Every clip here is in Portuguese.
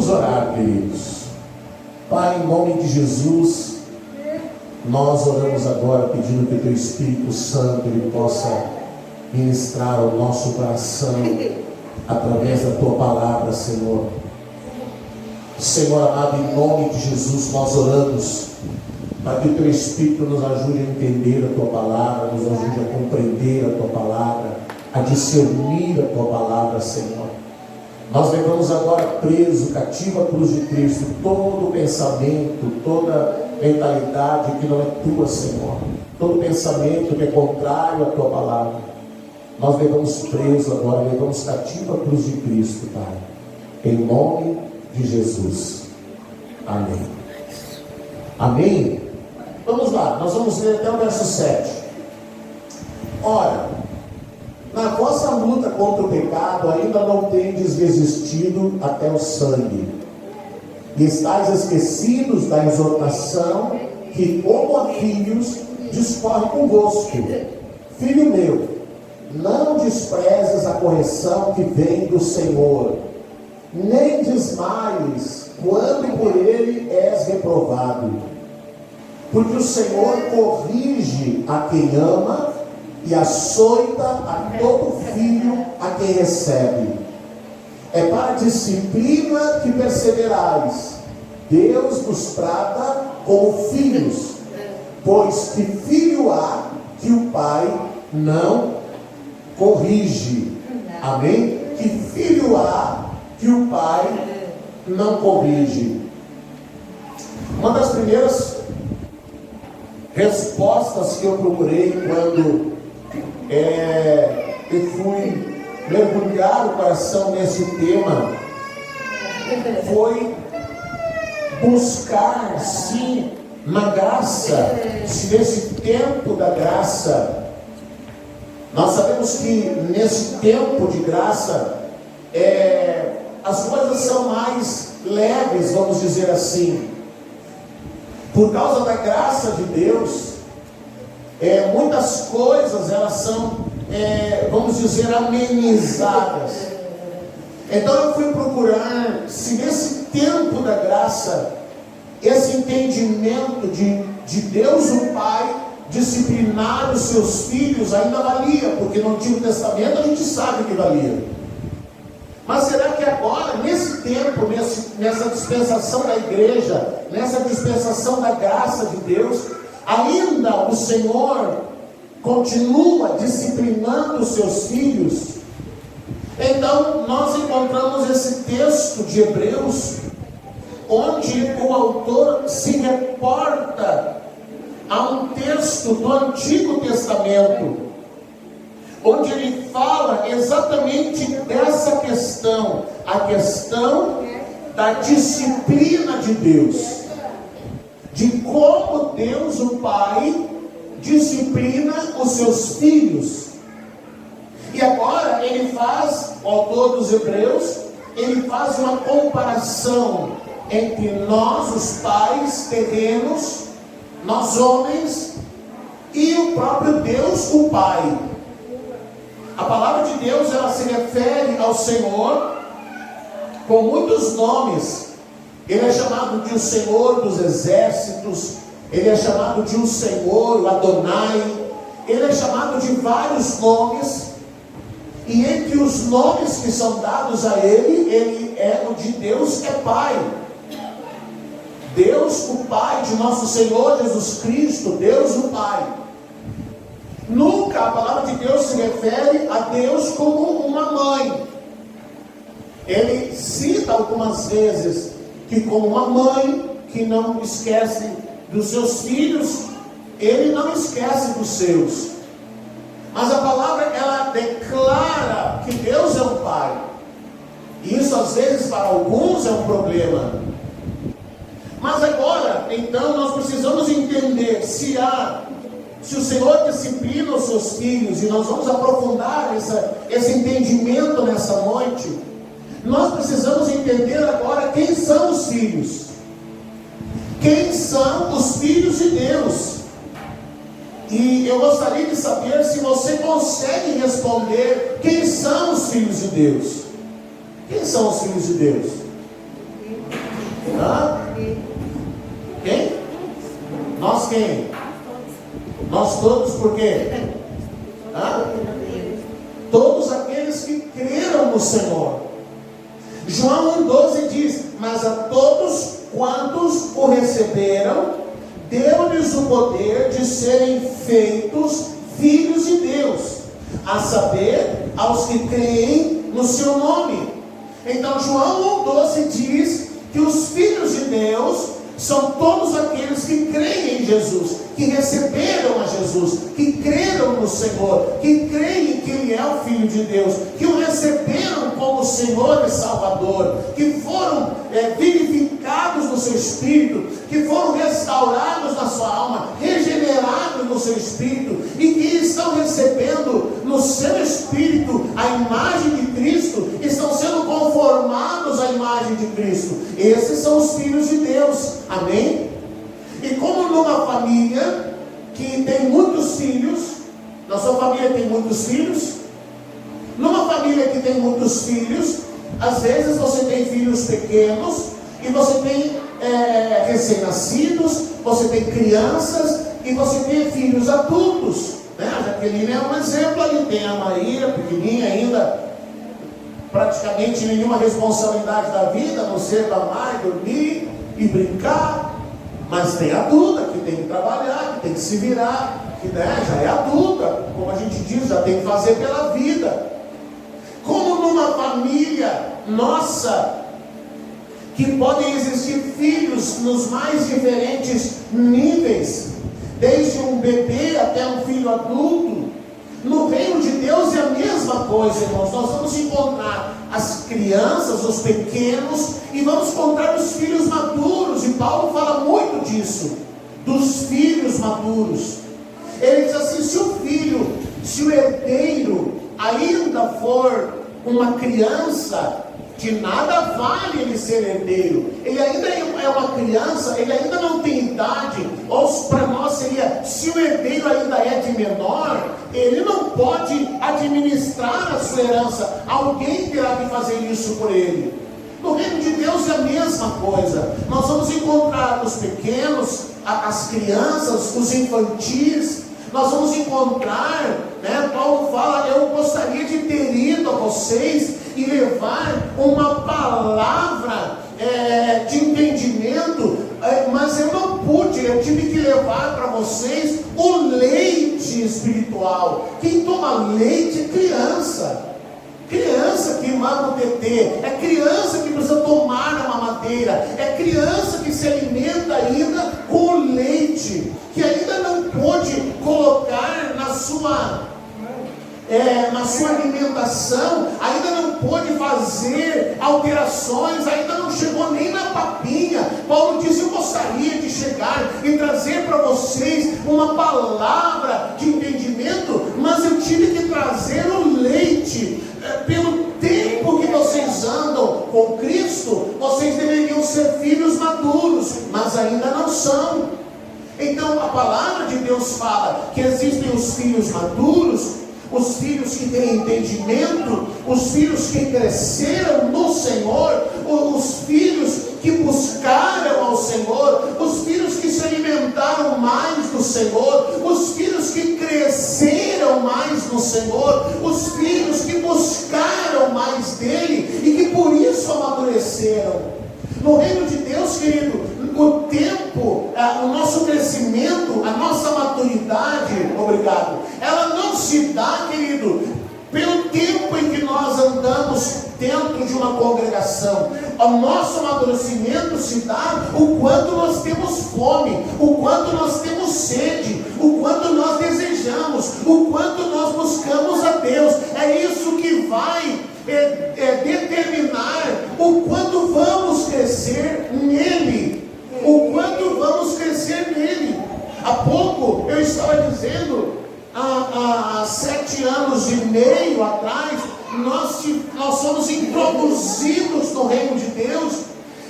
Vamos orar, queridos. Pai, em nome de Jesus, nós oramos agora pedindo que o Teu Espírito Santo Ele possa ministrar ao nosso coração através da Tua palavra, Senhor. Senhor amado, em nome de Jesus nós oramos para que o Teu Espírito nos ajude a entender a Tua palavra, nos ajude a compreender a Tua palavra, a discernir a Tua palavra, Senhor. Nós levamos agora preso, cativo à cruz de Cristo, todo pensamento, toda mentalidade que não é Tua, Senhor, todo pensamento que é contrário à Tua palavra. Nós levamos preso agora, levamos cativo à cruz de Cristo, Pai, em nome de Jesus. Amém. Amém? Vamos lá, nós vamos ler até o verso 7. Ora, na vossa luta contra o pecado ainda não tendes resistido até o sangue, e estáis esquecidos da exortação que, como a filhos, discorre convosco. Filho meu, não desprezes a correção que vem do Senhor, nem desmaies quando por ele és reprovado, porque o Senhor corrige a quem ama e açoita a todo filho a quem recebe. É para a disciplina que perseverais. Deus nos trata como filhos, pois que filho há que o pai não corrige. Amém? Que filho há que o pai não corrige. Uma das primeiras respostas que eu procurei quando eu fui mergulhar o coração nesse tema foi buscar, sim, na graça, nesse tempo da graça. Nós sabemos que nesse tempo de graça as coisas são mais leves, vamos dizer assim. Por causa da graça de Deus, muitas coisas elas são, vamos dizer, amenizadas. Então eu fui procurar se nesse tempo da graça, esse entendimento de Deus o Pai disciplinar os seus filhos ainda valia, porque no Antigo Testamento a gente sabe que valia. Mas será que agora, nesse tempo, nessa dispensação da igreja, nessa dispensação da graça de Deus, ainda o Senhor continua disciplinando os seus filhos? Então nós encontramos esse texto de Hebreus, onde o autor se reporta a um texto do Antigo Testamento, onde ele fala exatamente dessa questão, a questão da disciplina de Deus, de como Deus o Pai disciplina os seus filhos. E agora ele faz, o autor dos Hebreus, ele faz uma comparação entre nós, os pais terrenos, nós homens, e o próprio Deus, o Pai. A palavra de Deus, ela se refere ao Senhor com muitos nomes. Ele é chamado de o Senhor dos exércitos, ele é chamado de o Senhor, o Adonai, ele é chamado de vários nomes, e entre os nomes que são dados a ele é o de Deus é Pai. Deus o Pai de nosso Senhor Jesus Cristo, Deus o Pai. Nunca a palavra de Deus se refere a Deus como uma mãe. Ele cita algumas vezes que como uma mãe que não esquece dos seus filhos, ele não esquece dos seus. Mas a palavra, ela declara que Deus é um Pai. E isso às vezes para alguns é um problema. Mas agora, então, nós precisamos entender se o Senhor disciplina os seus filhos, e nós vamos aprofundar esse entendimento nessa noite. Nós precisamos entender agora quem são os filhos. Quem são os filhos de Deus? E eu gostaria de saber se você consegue responder quem são os filhos de Deus. Quem são os filhos de Deus? quem? Nós todos, por quê? Todos aqueles que creram no Senhor. João 1,12 diz: mas a todos quantos o receberam, deu-lhes o poder de serem feitos filhos de Deus, a saber, aos que creem no seu nome. Então João 1,12 diz que os filhos de Deus são todos aqueles que creem em Jesus, que receberam a Jesus, que creram no Senhor, que creem que Ele é o Filho de Deus, que o receberam como Senhor e Salvador, que foram vivificados no seu espírito, que foram restaurados na sua alma, regenerados no seu espírito, e que estão recebendo no seu espírito a imagem de Cristo, estão sendo conformados à imagem de Cristo. Esses são os filhos de Deus. Amém? E como numa família que tem muitos filhos, na sua família tem muitos filhos, numa família que tem muitos filhos, às vezes você tem filhos pequenos, e você tem recém-nascidos, você tem crianças, e você tem filhos adultos, né? A Jaqueline é um exemplo ali, tem a Maíra, pequenininha ainda, praticamente nenhuma responsabilidade da vida, a não ser amar, dormir e brincar. Mas tem adulta que tem que trabalhar, que tem que se virar, que já é adulta, como a gente diz, já tem que fazer pela vida. Como numa família nossa, que podem existir filhos nos mais diferentes níveis, desde um bebê até um filho adulto, no reino de Deus é a mesma coisa, irmãos. Nós vamos encontrar as crianças, os pequenos, e vamos encontrar os filhos maduros, e Paulo fala muito disso, dos filhos maduros. Ele diz assim: se o herdeiro ainda for uma criança, de nada vale ele ser herdeiro. Ele ainda é uma criança, ele ainda não tem idade. Ou para nós seria, se o herdeiro ainda é de menor, ele não pode administrar a sua herança. Alguém terá que fazer isso por ele. No reino de Deus é a mesma coisa. Nós vamos encontrar os pequenos, as crianças, os infantis. Nós vamos encontrar, Paulo fala: eu gostaria de ter ido a vocês e levar uma palavra de entendimento, mas eu não pude. Eu tive que levar para vocês o leite espiritual. Quem toma leite é criança. Criança que mama o tetê, é criança que precisa tomar a mamadeira, é criança que se alimenta ainda com o leite, que ainda não pôde colocar na sua alimentação, ainda não pôde fazer alterações, ainda não chegou nem na papinha. Paulo diz: eu gostaria de chegar e trazer para vocês uma palavra de entendimento, mas eu tive que trazer o leite. Pelo tempo que vocês andam com Cristo, vocês deveriam ser filhos maduros, mas ainda não são. Então a palavra de Deus fala que existem os filhos maduros, os filhos que têm entendimento, os filhos que cresceram no Senhor, os filhos que buscaram ao Senhor, os filhos que se alimentaram mais do Senhor, os filhos que cresceram mais no Senhor, os filhos que buscaram mais dele e que por isso amadureceram. No reino de Deus, querido, o tempo, o nosso crescimento, a nossa maturidade, ela não se dá, querido, pelo tempo em que nós andamos dentro de uma congregação. O nosso amadurecimento se dá o quanto nós temos fome, o quanto nós temos sede, o quanto nós desejamos, o quanto nós buscamos a Deus. É isso que vai determinar o quanto vamos crescer nele, o quanto vamos crescer nele. Há pouco eu estava dizendo, há 7 anos e meio atrás, nós somos introduzidos no reino de Deus,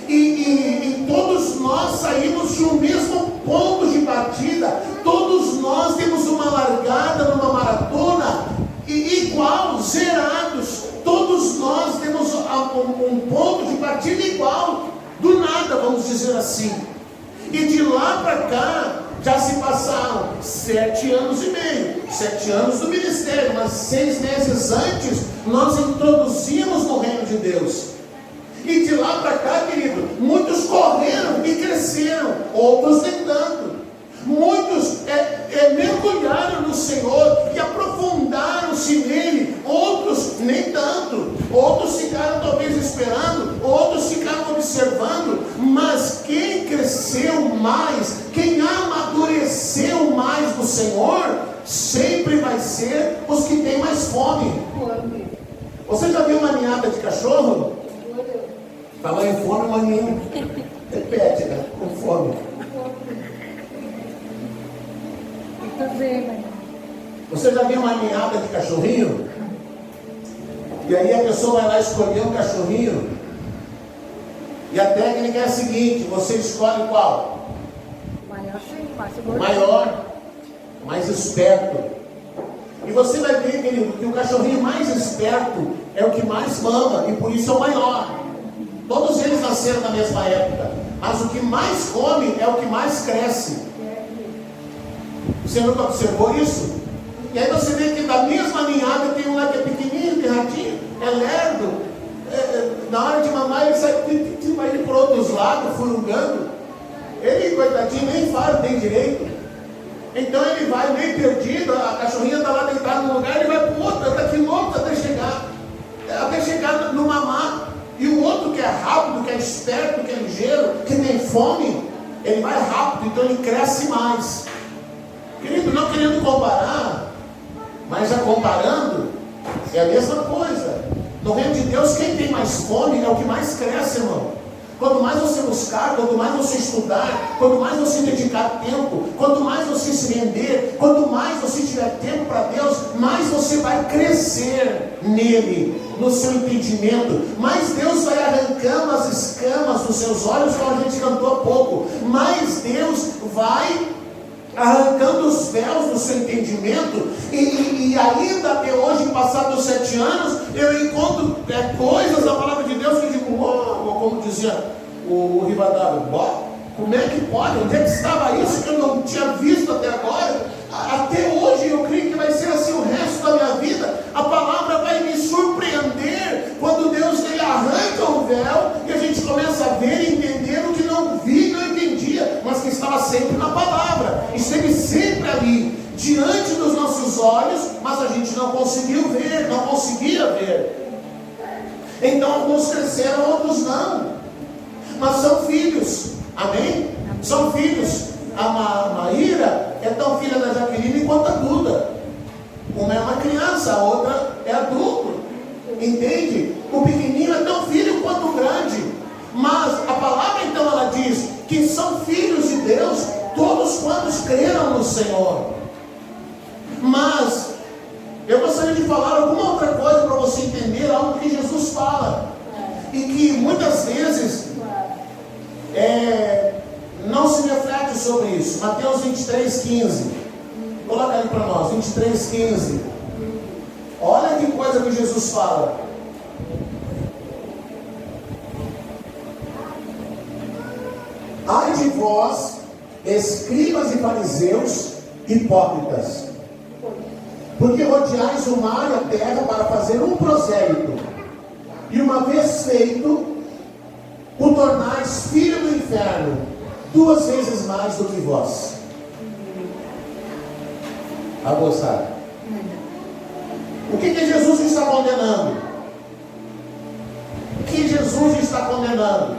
e todos nós saímos de um mesmo ponto de partida. Todos nós temos uma largada numa maratona igual, zerados. Todos nós temos um ponto de partida igual, do nada, vamos dizer assim. E de lá para cá, Já se passaram 7 anos e meio, 7 anos do ministério, mas 6 meses antes nós introduzimos no reino de Deus. E de lá para cá, querido, muitos correram e cresceram, outros nem tanto. Muitos mergulharam no Senhor e aprofundaram-se nele, outros nem tanto. Outros ficaram talvez esperando, outros ficaram observando, mas quem cresceu mais, quem amadureceu mais no Senhor, sempre vai ser os que têm mais fome. Você já viu uma ninhada de cachorro? Falou em fome, maninho. Repete, né? Com fome. Você já viu uma ninhada de cachorrinho? E aí a pessoa vai lá escolher um cachorrinho. E a técnica é a seguinte: você escolhe qual? Maior, mais esperto. E você vai ver, querido, que o cachorrinho mais esperto é o que mais mama, e por isso é o maior. Todos eles nasceram na mesma época, mas o que mais come é o que mais cresce. Você nunca observou isso? E aí você vê que da mesma ninhada tem um lá que é pequenininho, pirradinho, é lerdo. Na hora de mamar ele sai, vai ir por outros lados, furungando. Ele, coitadinho, nem fala, tem direito. Então ele vai meio perdido, a cachorrinha está lá deitada num lugar, ele vai para o outro, até quilômetros até chegar no mamar. E o outro que é rápido, que é esperto, que é ligeiro, que tem fome, ele vai rápido, então ele cresce mais. Querido, não querendo comparar, mas já comparando, é a mesma coisa. No reino de Deus, quem tem mais fome é o que mais cresce, irmão. Quanto mais você buscar, quanto mais você estudar, quanto mais você dedicar tempo, quanto mais você se render, quanto mais você tiver tempo para Deus, mais você vai crescer nele, no seu entendimento. Mais Deus vai arrancando as escamas dos seus olhos, como a gente cantou há pouco. Mais Deus vai arrancando os véus do seu entendimento, e ainda até hoje, passados 7 anos, eu encontro coisas da palavra de Deus que eu digo, como dizia o Rivadavia, como é que pode? Onde é que estava isso que eu não tinha visto até agora? Até hoje eu creio que vai ser assim o resto da minha vida. A palavra vai me surpreender quando Deus ele arranca o véu e a gente começa a ver e entender o que não vi, não entendia, mas que estava sempre na palavra, esteve sempre ali, diante dos nossos olhos, mas a gente não conseguiu ver, não conseguia ver. Então alguns cresceram, outros não, mas são filhos, amém? São filhos. A Maíra é tão filha da Jaqueline quanto a Duda. Uma é uma criança, a outra é adulto, entende? O pequenininho é tão filho quanto o grande. Mas a palavra então ela diz que são filhos de Deus todos quantos creram no Senhor. Mas eu gostaria de falar alguma outra coisa para você entender algo que Jesus fala e que muitas vezes não se reflete sobre isso. Mateus 23:15. Coloca ali para nós, 23:15. Olha que coisa que Jesus fala. Ai de vós, escribas e fariseus, hipócritas, porque rodeais o mar e a terra para fazer um prosélito, e uma vez feito, o tornais filho do inferno, 2 vezes mais do que vós. A gostar. O que Jesus está condenando? O que Jesus está condenando?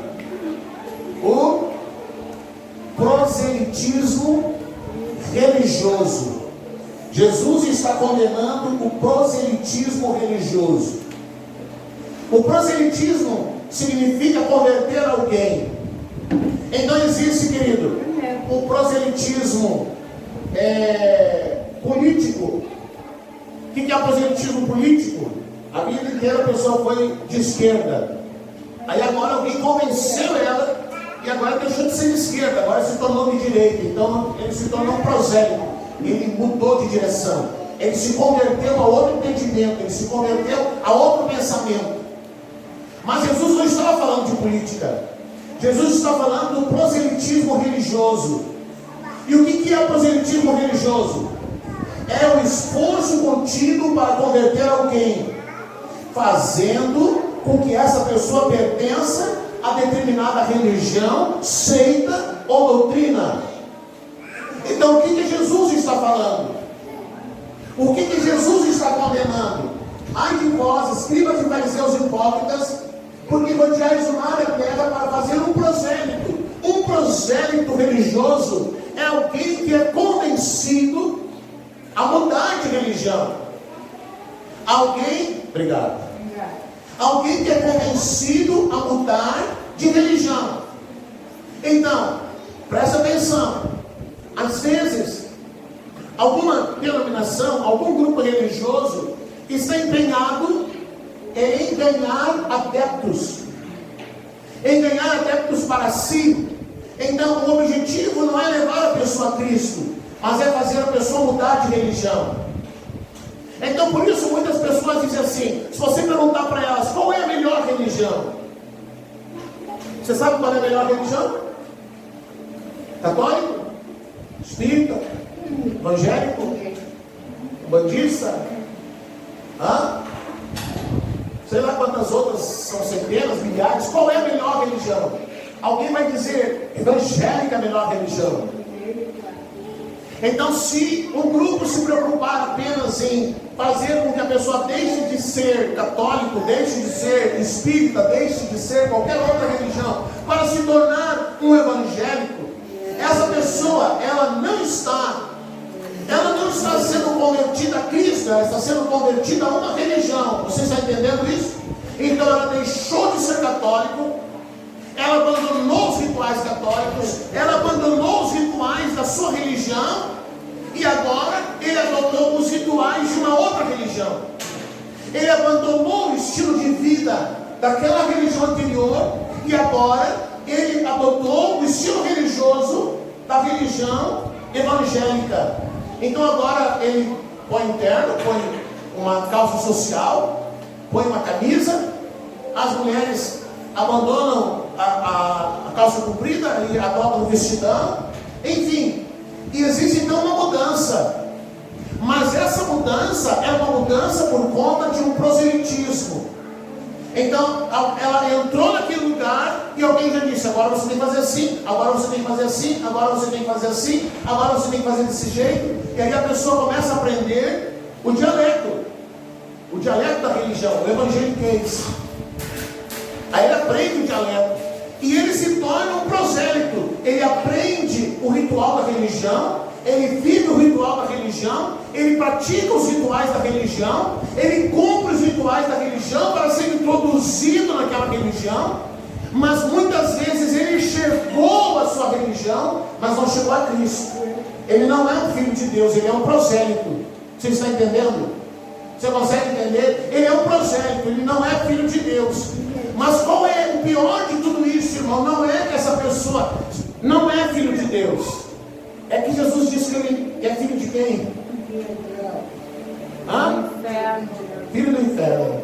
O proselitismo religioso. Jesus está condenando o proselitismo religioso. O proselitismo significa converter alguém. Então existe, querido, o proselitismo político. O que é o proselitismo político? A vida inteira a pessoa foi de esquerda. Aí agora alguém convenceu ela e agora deixou de ser de esquerda, agora se tornou de direita. Então ele se tornou um prosélito. Ele mudou de direção. Ele se converteu a outro entendimento. Ele se converteu a outro pensamento. Mas Jesus não estava falando de política. Jesus está falando do proselitismo religioso. E o que é o proselitismo religioso? É o esforço contínuo para converter alguém, fazendo com que essa pessoa pertença a determinada religião, seita ou doutrina. Então o que Jesus está falando? O que Jesus está condenando? Ai de vós, escribas e fariseus hipócritas, porque rodeais o mar e a terra para fazer um prosélito. Um prosélito religioso é alguém que é convencido a mudar de religião. Alguém que é convencido a mudar de religião. Então, presta atenção. Às vezes, alguma denominação, algum grupo religioso está empenhado em ganhar adeptos. Em ganhar adeptos para si. Então, o objetivo não é levar a pessoa a Cristo, mas é fazer a pessoa mudar de religião. Então, por isso, muitas pessoas dizem assim: se você perguntar para elas qual é a melhor religião, você sabe qual é a melhor religião? Católico? Espírita? Evangélico? Bandista? Sei lá quantas outras, são centenas, milhares. Qual é a melhor religião? Alguém vai dizer: evangélica é a melhor religião. Então, se um grupo se preocupar apenas em fazer com que a pessoa deixe de ser católico, deixe de ser espírita, deixe de ser qualquer outra religião, para se tornar um evangélico, essa pessoa, ela não está sendo convertida a Cristo, ela está sendo convertida a uma religião. Você está entendendo isso? Então ela deixou de ser católico, ela abandonou os rituais católicos, ela abandonou os rituais da sua religião, e agora ele adotou os rituais de uma outra religião. Ele abandonou o estilo de vida daquela religião anterior, e agora ele adotou o estilo religioso da religião evangélica. Então agora ele põe um terno, põe uma calça social, põe uma camisa, as mulheres abandonam a calça comprida e adotam o vestidão, enfim, e existe então uma mudança. Mas essa mudança é uma mudança por conta de um proselitismo. Então ela entrou naquele lugar e alguém já disse: agora você tem que fazer assim, agora você tem que fazer assim, agora você tem que fazer assim, agora você tem que fazer desse jeito. E aí a pessoa começa a aprender o dialeto da religião, o evangeliquez. Aí ele aprende o dialeto e ele se torna um prosélito. Ele aprende o ritual da religião, ele vive o ritual da religião, ele pratica os rituais da religião, ele cumpre os rituais da religião para ser introduzido naquela religião, mas muitas vezes ele enxergou a sua religião, mas não chegou a Cristo. Ele não é um filho de Deus, ele é um prosélito. Você está entendendo? Você consegue entender? Ele é um prosélito, ele não é filho de Deus. Mas qual é o pior de tudo isso, irmão? Não é que essa pessoa não é filho de Deus. É que Jesus disse que ele é filho de quem? Filho do inferno.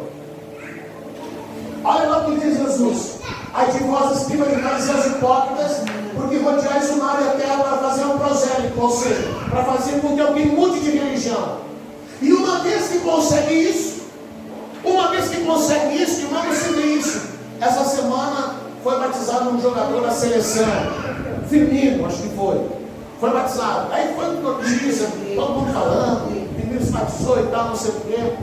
Olha lá o que diz Jesus: ai de vós, escribas e fariseus hipócritas, porque rodeais o mar e a terra para fazer um prosélito, ou seja, para fazer com que alguém mude de religião. E uma vez que consegue isso, irmão, você vê isso. Essa semana foi batizado um jogador da seleção, Firmino, acho que foi batizado. Aí foi notícia, todo mundo falando, Firmino se batizou e tal, não sei o quê.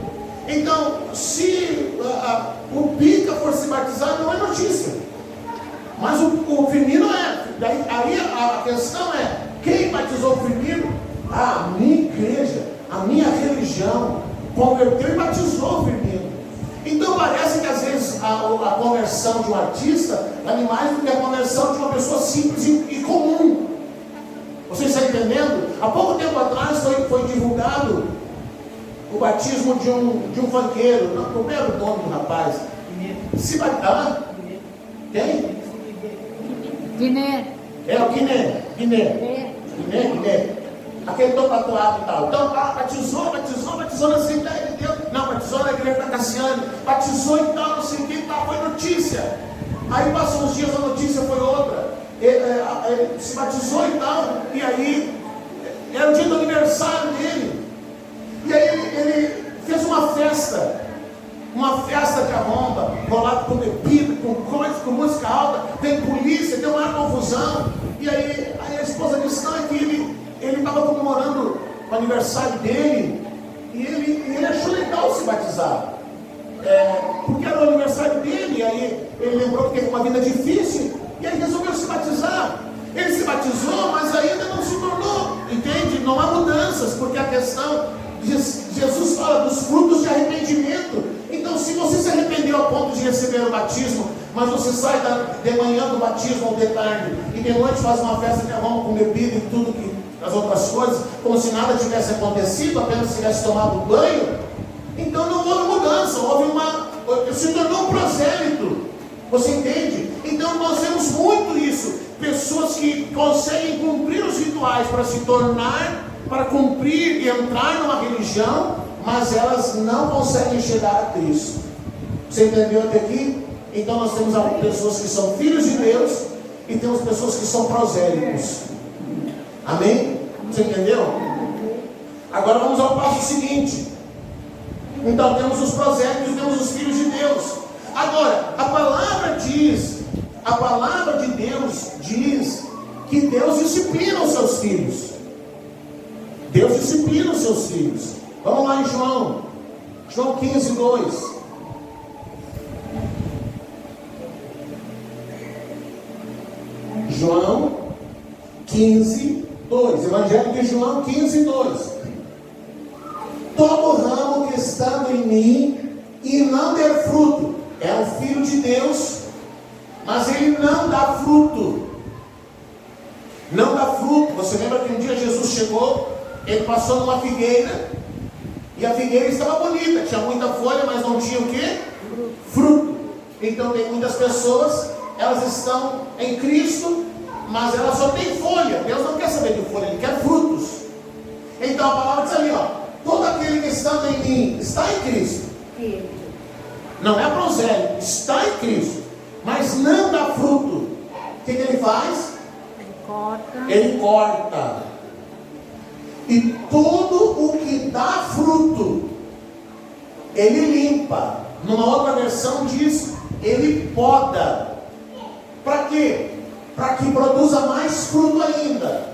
Então, se o Pica for se batizar, não é notícia. Mas o Firmino é. Aí a questão é: quem batizou o Firmino? A minha igreja, a minha religião converteu e batizou o Firmino. Então parece que às vezes a conversão de um artista vale mais do que a conversão de uma pessoa simples e comum. Você está entendendo? Há pouco tempo atrás foi divulgado o batismo de um funkeiro. Não lembro o nome do rapaz. Se batizou. Quem? Guiné. É o Guiné. Aquele todo tatuado e tal. Então, batizou na Assembleia de Deus. Não, batizou na igreja da Cassiane. Batizou e tal, não sei o que, tal, foi notícia. Aí passou uns dias, a notícia foi outra. ele se batizou e tal, e aí era o dia do aniversário dele, e aí ele fez uma festa de arromba, rolado com bebida, com coisa, com música alta, tem polícia, tem uma confusão, e aí a esposa disse, não, é que ele estava comemorando o aniversário dele, e ele achou legal se batizar, porque era o aniversário dele, e aí ele lembrou que teve uma vida difícil, e aí resolveu se batizar. Ele se batizou, mas ainda não se tornou, entende? Não há mudanças, porque a questão, Jesus fala dos frutos de arrependimento. Então, se você se arrependeu ao ponto de receber o batismo, mas você sai de manhã do batismo ou de tarde, e de noite faz uma festa de arromba com bebida e tudo que as outras coisas, como se nada tivesse acontecido, apenas tivesse tomado banho, então não houve mudança, se tornou um prosélito. Você entende? Então nós vemos muito isso, pessoas que conseguem cumprir os rituais para se tornar, para cumprir e entrar numa religião, mas elas não conseguem chegar a Cristo. Você entendeu até aqui? Então nós temos pessoas que são filhos de Deus e temos pessoas que são prosélitos. Amém? Você entendeu? Agora vamos ao passo seguinte. Então temos os prosélitos e temos os filhos de Deus. Agora, a palavra de Deus diz que Deus disciplina os seus filhos. Deus disciplina os seus filhos. Vamos lá em João 15, 2. João 15, 2. Evangelho de João 15, 2. Todo ramo que estando em mim e não der fruto, é um filho de Deus, mas ele não dá fruto. Não dá fruto. Você lembra que um dia Jesus chegou, ele passou numa figueira, e a figueira estava bonita, tinha muita folha, mas não tinha o quê? Fruto. Então tem muitas pessoas, elas estão em Cristo, mas elas só têm folha. Deus não quer saber de folha, Ele quer frutos. Então a palavra diz ali, todo aquele que está em mim, está em Cristo. Não é prosélito, está em Cristo, mas não dá fruto. O que ele faz? Ele corta. E tudo o que dá fruto, ele limpa. Numa outra versão diz, ele poda. Para quê? Para que produza mais fruto ainda.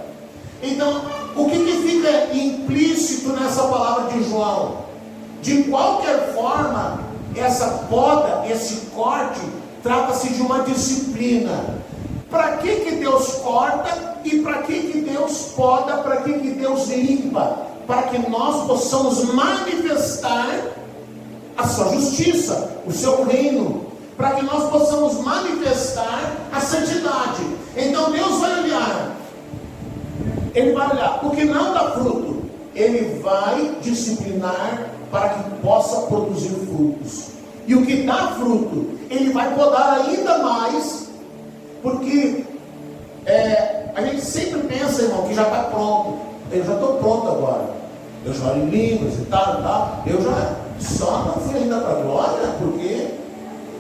Então, o que fica implícito nessa palavra de João? De qualquer forma, essa poda, esse corte, trata-se de uma disciplina. Para que Deus corta e para que Deus poda, para que Deus limpa? Para que nós possamos manifestar a sua justiça, o seu reino, para que nós possamos manifestar a santidade. Então Deus vai olhar, Ele vai olhar o que não dá fruto, Ele vai disciplinar para que possa produzir frutos. E o que dá fruto, Ele vai podar ainda mais, porque a gente sempre pensa, irmão, que já está pronto. Eu já estou pronto agora. Eu já falo em línguas e tal. Eu já só não fui ainda para a glória, porque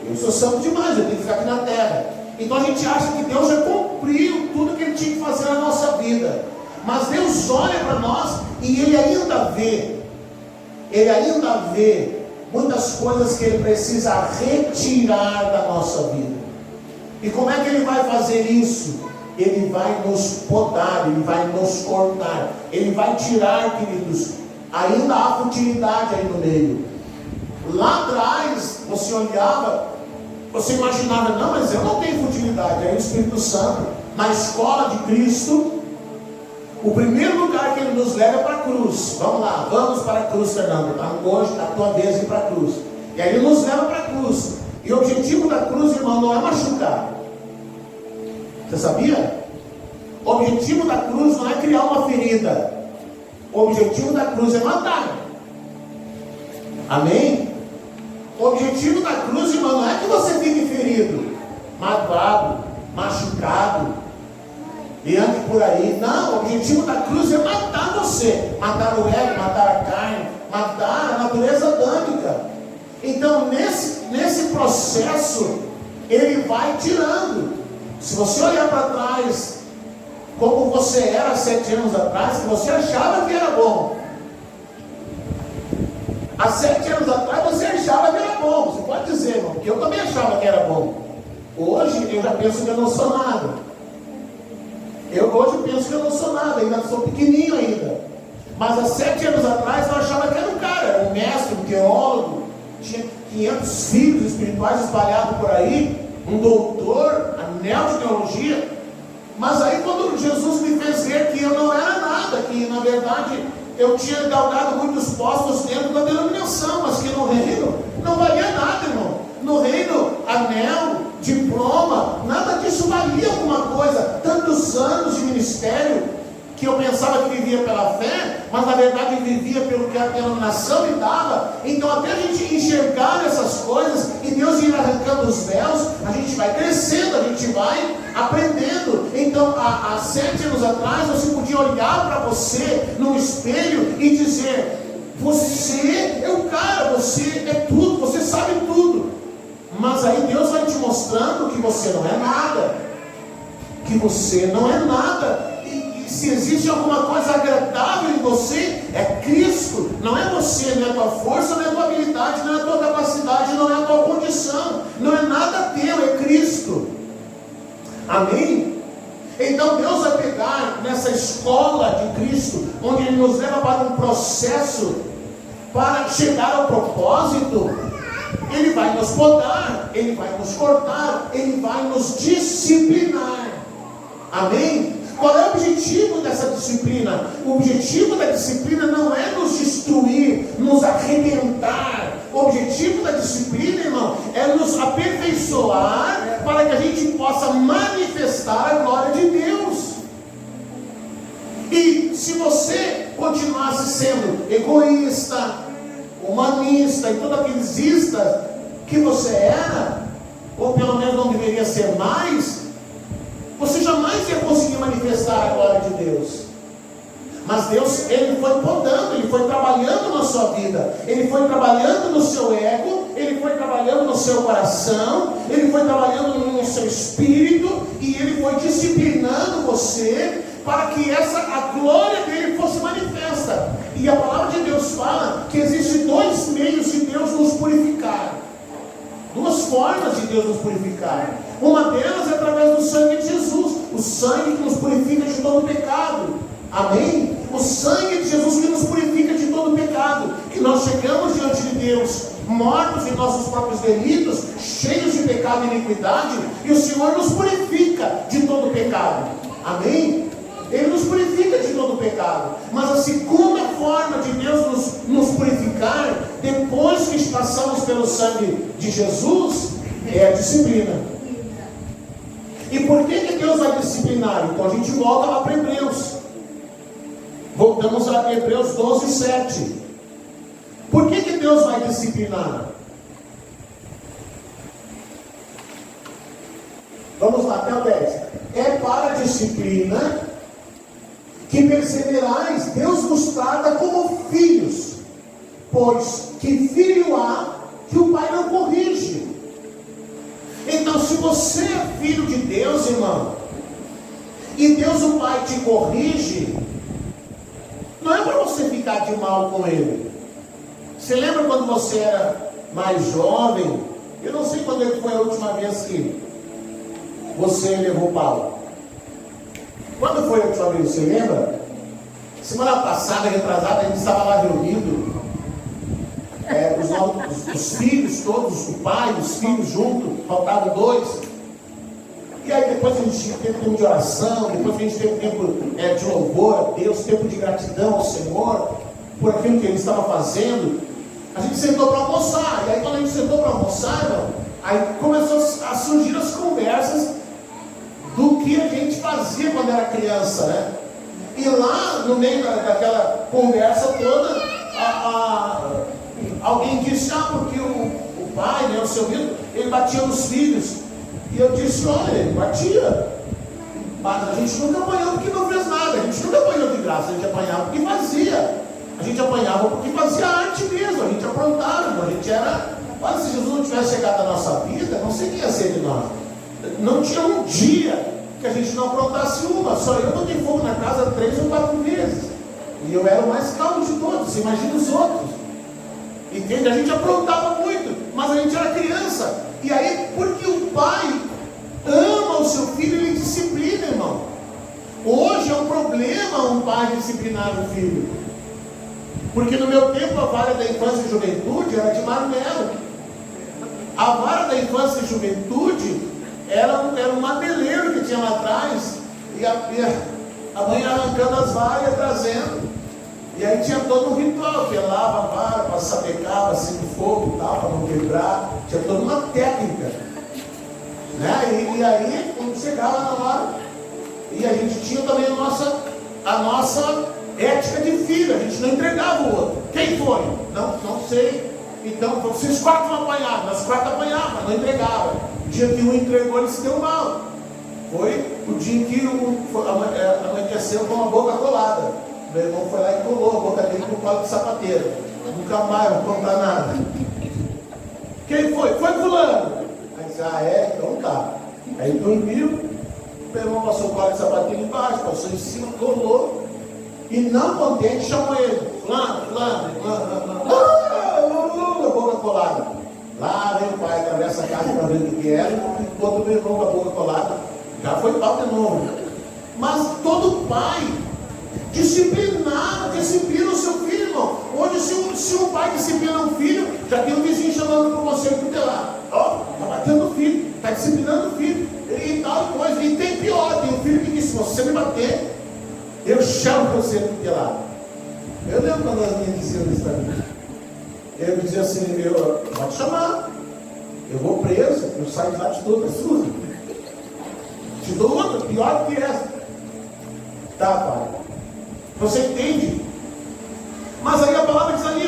eu sou santo demais, eu tenho que ficar aqui na terra. Então a gente acha que Deus já cumpriu tudo que Ele tinha que fazer na nossa vida. Mas Deus olha para nós e Ele ainda vê muitas coisas que Ele precisa retirar da nossa vida. E como é que Ele vai fazer isso? Ele vai nos podar, Ele vai nos cortar, Ele vai tirar, queridos. Ainda há futilidade aí no meio. Lá atrás, você olhava, você imaginava, não, mas eu não tenho futilidade. Aí o Espírito Santo, na escola de Cristo, o primeiro lugar que Ele nos leva é para a cruz. Vamos lá, vamos para a cruz, Fernando. Hoje está a tua vez de ir para a cruz. E aí Ele nos leva para a cruz. E o objetivo da cruz, irmão, não é machucar. Você sabia? O objetivo da cruz não é criar uma ferida. O objetivo da cruz é matar. Amém? O objetivo da cruz, irmão, não é que você fique ferido, magoado, machucado e ande por aí. Não, o objetivo da cruz é matar você. Matar o ego, matar a carne, matar a natureza adâmica. Então, nesse processo, Ele vai tirando. Se você olhar para trás, como você era 7 anos atrás, que você achava que era bom. Há 7 anos atrás você achava que era bom. Você pode dizer, irmão, porque eu também achava que era bom. Hoje eu já penso que eu não sou nada. Hoje penso que eu não sou nada, ainda sou pequenininho ainda. Mas há 7 anos atrás eu achava que era um cara, era um mestre, um teólogo, tinha 500 filhos espirituais espalhados por aí, um doutor, anel de teologia. Mas aí quando Jesus me fez ver que eu não era nada, que na verdade eu tinha galgado muitos postos dentro da denominação, mas que no reino não valia nada, irmão. No reino, anel, diploma, nada disso valia alguma coisa. Tantos anos de ministério, que eu pensava que vivia pela fé, mas na verdade vivia pelo que a denominação me dava. Então até a gente enxergar essas coisas, e Deus ir arrancando os véus, a gente vai crescendo, a gente vai aprendendo. Então há 7 anos atrás, você podia olhar para você no espelho e dizer: você é o cara, você é tudo, você sabe tudo. Mas aí Deus vai te mostrando que você não é nada, que você não é nada. Se existe alguma coisa agradável em você, é Cristo. Não é você, não é a tua força, não é a tua habilidade, não é a tua capacidade, não é a tua condição, não é nada teu, é Cristo. Amém? Então Deus vai pegar nessa escola de Cristo, onde Ele nos leva para um processo para chegar ao propósito. Ele vai nos podar, Ele vai nos cortar, Ele vai nos disciplinar. Amém? Qual é o objetivo dessa disciplina? O objetivo da disciplina não é nos destruir, nos arrebentar. O objetivo da disciplina, irmão, é nos aperfeiçoar para que a gente possa manifestar a glória de Deus. E se você continuasse sendo egoísta, humanista e todos aqueles istas que você era, ou pelo menos não deveria ser mais, você jamais ia conseguir manifestar a glória de Deus. Mas Deus, Ele foi podando, Ele foi trabalhando na sua vida, Ele foi trabalhando no seu ego, Ele foi trabalhando no seu coração, Ele foi trabalhando no seu espírito, e Ele foi disciplinando você para que a glória dele fosse manifesta. E a palavra de Deus fala que existem 2 meios de Deus nos purificar, 2 formas de Deus nos purificar. Uma delas é através do sangue de Jesus, o sangue que nos purifica de todo pecado. Amém? O sangue de Jesus que nos purifica de todo pecado. Que nós chegamos diante de Deus mortos em nossos próprios delitos, cheios de pecado e iniquidade, e o Senhor nos purifica de todo pecado. Amém? Ele nos purifica de todo pecado. Mas a segunda forma de Deus nos purificar, depois que passamos pelo sangue de Jesus, é a disciplina. E por que Deus vai disciplinar? Então a gente volta lá para Hebreus. Voltamos a Hebreus 12, 7. Por que Deus vai disciplinar? Vamos lá, até o 10. É para a disciplina que perseverais. Deus vos trata como filhos, pois que filho há que o pai não corrige. Então, se você é filho de Deus, irmão, e Deus o Pai te corrige, não é para você ficar de mal com Ele. Você lembra quando você era mais jovem? Eu não sei quando foi a última vez que você levou pau. Quando foi a última vez? Você lembra? Semana passada, retrasada, a gente estava lá reunido. Os filhos todos, o pai, os filhos juntos, faltavam 2. E aí depois a gente teve tempo de oração, depois a gente teve tempo de louvor a Deus, tempo de gratidão ao Senhor, por aquilo que Ele estava fazendo. A gente sentou para almoçar, e aí quando a gente sentou para almoçar, irmão, aí começou a surgir as conversas do que a gente fazia quando era criança, né? E lá no meio daquela conversa toda, alguém disse: porque o pai, né, o seu filho, ele batia nos filhos. E eu disse: olha, ele batia, mas a gente nunca apanhou porque não fez nada. A gente nunca apanhou de graça, a gente apanhava porque fazia. A gente apanhava porque fazia arte mesmo, a gente aprontava, a gente era... Olha, se Jesus não tivesse chegado na nossa vida, não sei o que ia ser de nós. Não tinha um dia que a gente não aprontasse uma. Só eu botei fogo na casa 3 ou 4 vezes. E eu era o mais calmo de todos. Imagina os outros. Entende? A gente aprontava muito, mas a gente era criança. E aí, porque o pai ama o seu filho, ele disciplina, irmão. Hoje é um problema um pai disciplinar o filho. Porque no meu tempo a vara da infância e juventude era de marmelo. A vara da infância e juventude era um madeleiro que tinha lá atrás. E a mãe arrancando as varas e trazendo. E aí tinha todo um ritual, pelava a vara para sapecar, assim no fogo e tal, para não quebrar. Tinha toda uma técnica. Né? E aí, quando chegava na hora, e a gente tinha também a nossa ética de filho, a gente não entregava o outro. Quem foi? Não sei. Então, vocês 4 não apanhavam, nós 4 apanhavam, não entregavam. O dia que um entregou, ele se deu mal. Foi o dia que amanheceu com a boca colada. Meu irmão foi lá e colou a boca dele com o colo de sapateiro. Nunca mais vou contar nada. Quem foi? Foi fulano. Aí disse, então tá. Aí dormiu, meu irmão passou o colo de sapateiro embaixo, passou em cima, colou. E não contente, chamou ele. Fulano. A boca colada. Lá vem o pai, atravessa a casa para ver o que era, e encontra o meu irmão com a boca colada. Já foi pau de novo. Mas todo pai disciplina o seu filho, irmão. Hoje, se um pai disciplina um filho, já tem um vizinho chamando para o conselho tutelar. Está batendo o filho, está disciplinando o filho, e tal coisa. E tem pior, tem um filho que diz: se você me bater, eu chamo o conselho tutelar. Eu lembro quando as minhas diziam isso para mim. Eu dizia assim: pode chamar, eu vou preso, eu saio de lá de toda sua. Te dou outra, pior que essa. Tá, pai. Você entende? Mas aí a palavra diz ali,